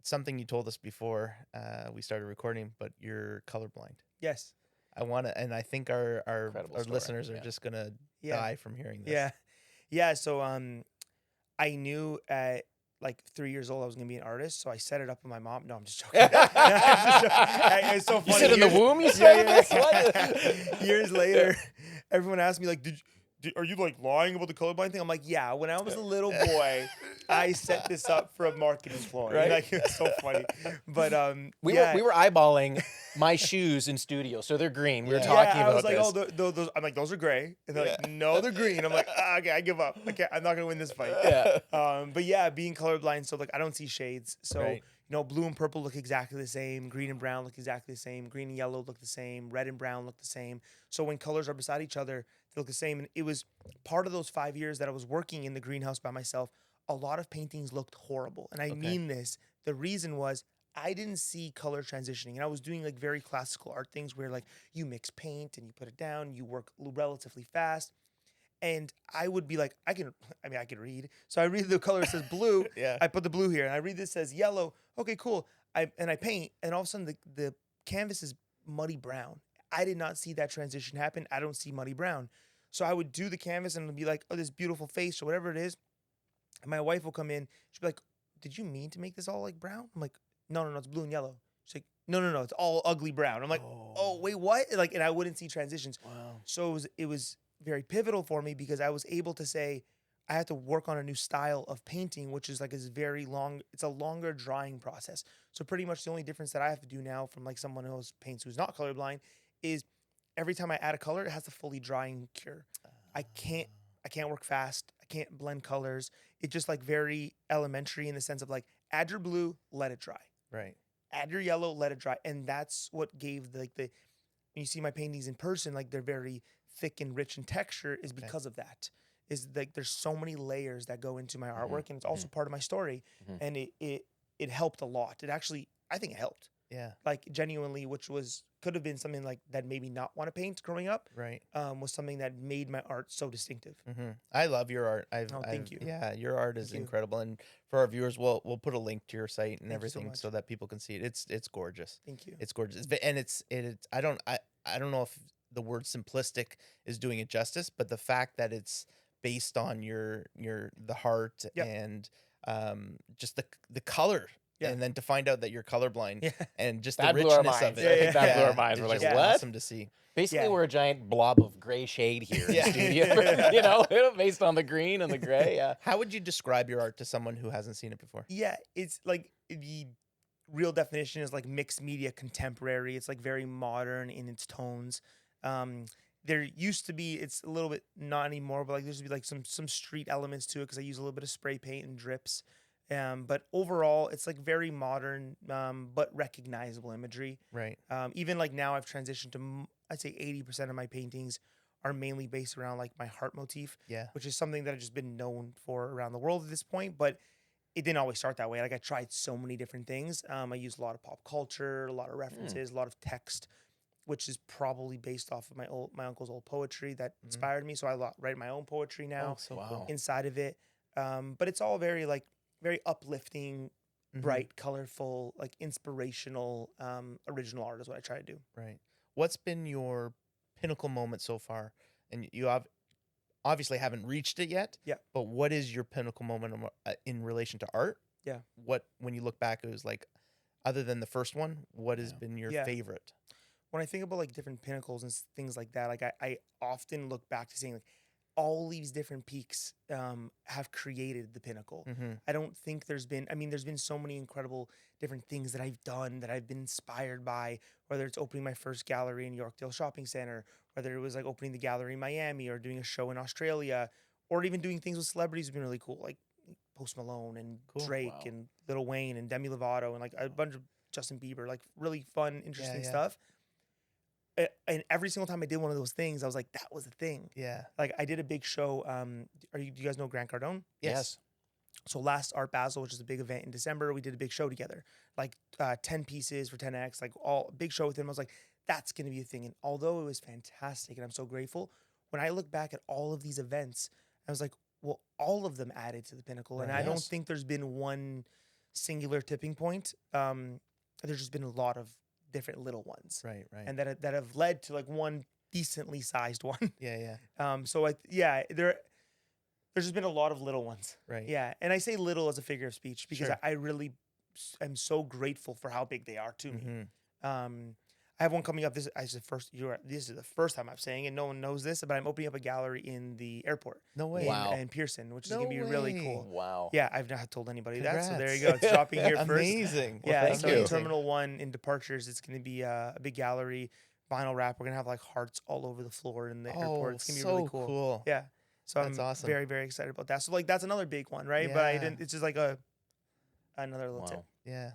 something you told us before we started recording, but you're colorblind. Yes. I want to, and I think our Incredible story. listeners are just gonna die from hearing this. Yeah. Yeah. So I knew at like 3 years old I was gonna be an artist, so I set it up with my mom. No, I'm just joking. It's so funny. You said in the womb you started this? What? Years later, everyone asked me like, are you like lying about the colorblind thing? I'm like, yeah. When I was a little boy, I set this up for a marketing ploy. Right. Like, it's so funny. But we were eyeballing my shoes in studio, so they're green. We were Yeah. talking I about was like, this. oh, those. I'm like, those are gray, and they're like, no, they're green. I'm like, okay, I give up. I'm not gonna win this fight. Yeah. But yeah, being colorblind, so like I don't see shades. So Right. blue and purple look exactly the same. Green and brown look exactly the same. Green and yellow look the same. Red and brown look the same. So when colors are beside each other, they look the same. And it was part of those 5 years that I was working in the greenhouse by myself. A lot of paintings looked horrible, and I mean this. The reason was I didn't see color transitioning, and I was doing like very classical art things where like you mix paint and you put it down, you work relatively fast. And I would be like, I can read. So I read the color, it says blue. Yeah. I put the blue here. And I read this says yellow. Okay, cool. I paint, and all of a sudden the canvas is muddy brown. I did not see that transition happen. I don't see muddy brown. So I would do the canvas and it'd be like, oh, this beautiful face or whatever it is. And my wife will come in. She'd be like, did you mean to make this all like brown? I'm like, no, it's blue and yellow. She's like, no, it's all ugly brown. I'm like, oh wait, what? Like, and I wouldn't see transitions. Wow. So it was very pivotal for me because I was able to say I had to work on a new style of painting, which is like it's a longer drying process. So pretty much the only difference that I have to do now from like someone else paints who's not colorblind is every time I add a color, it has to fully dry and cure. I can't work fast. I can't blend colors. It's just like very elementary in the sense of like add your blue, let it dry. Right. Add your yellow, let it dry. And that's what gave the when you see my paintings in person, like they're very thick and rich in texture is because of that. Is like there's so many layers that go into my artwork, and it's also part of my story. And it helped a lot. I think it helped. Yeah. Like genuinely, which could have been something like that maybe not want to paint growing up. Right. Was something that made my art so distinctive. I love your art. Thank you. Yeah, your art is Thank you. incredible, and for our viewers, we'll put a link to your site and Thank you so everything much. so that people can see it. It's gorgeous. Thank you. It's gorgeous, and it's I don't know if the word simplistic is doing it justice, but the fact that it's based on the heart and just the color. Yeah. And then to find out that you're colorblind and just That the blew our richness of minds. it. I think that blew our minds. It's We're like, just what? awesome to see. Basically, Yeah. we're a giant blob of gray shade here in the studio, based on the green and the gray. Yeah. How would you describe your art to someone who hasn't seen it before? Yeah, it's like the real definition is like mixed media contemporary. It's like very modern in its tones. There used to be, it's a little bit not anymore, but like there used to be like some street elements to it because I use a little bit of spray paint and drips. But overall, it's like very modern, but recognizable imagery. Right. Even like now, I've transitioned to I'd say 80% of my paintings are mainly based around like my heart motif. Yeah. Which is something that I've just been known for around the world at this point, but it didn't always start that way. Like I tried so many different things. I used a lot of pop culture, a lot of references, a lot of text, which is probably based off of my uncle's old poetry that inspired me. So I write my own poetry now Cool. inside of it. But it's all very uplifting, bright, colorful, like inspirational, original art is what I try to do. Right. What's been your pinnacle moment so far? And you obviously haven't reached it yet. Yeah. But what is your pinnacle moment in relation to art? Yeah. When you look back, it was like, other than the first one, what has been your favorite? When I think about like different pinnacles and things like that, like I often look back to saying like all these different peaks have created the pinnacle. I don't think there's been so many incredible different things that I've done that I've been inspired by, whether it's opening my first gallery in Yorkdale Shopping Center, whether it was like opening the gallery in Miami or doing a show in Australia, or even doing things with celebrities has been really cool, like Post Malone and Drake and Lil Wayne and Demi Lovato and like a bunch of Justin Bieber, like really fun, interesting stuff. And every single time I did one of those things, I was like, that was the thing. Yeah. Like I did a big show. Do you guys know Grant Cardone? Yes. So last Art Basel, which is a big event in December, we did a big show together, like 10 pieces for 10X, like all big show with him. I was like, that's going to be a thing. And although it was fantastic and I'm so grateful, when I look back at all of these events, I was like, well, all of them added to the pinnacle. And I don't think there's been one singular tipping point. There's just been a lot of different little ones, Right. and that have led to like one decently sized one. Yeah. So there's just been a lot of little ones. Right. Yeah, and I say little as a figure of speech because Sure. I really am so grateful for how big they are to me. Mm-hmm. I have one coming up. This is the first time I'm saying it. No one knows this, but I'm opening up a gallery in the airport. No way. Wow. In Pearson, which is No gonna be really way. cool. Wow. Yeah, I've not told anybody that, so there you Congrats. go. It's dropping here first. Amazing. Well, Yeah, thank so you. in Terminal 1 in departures, it's going to be a big gallery, vinyl wrap. We're going to have like hearts all over the floor in the airport. It's going to be really cool. Yeah. So That's I'm awesome. very, very excited about that. So like that's another big one, right? But I Yeah. didn't, it's just like another little tip. Wow. Yeah.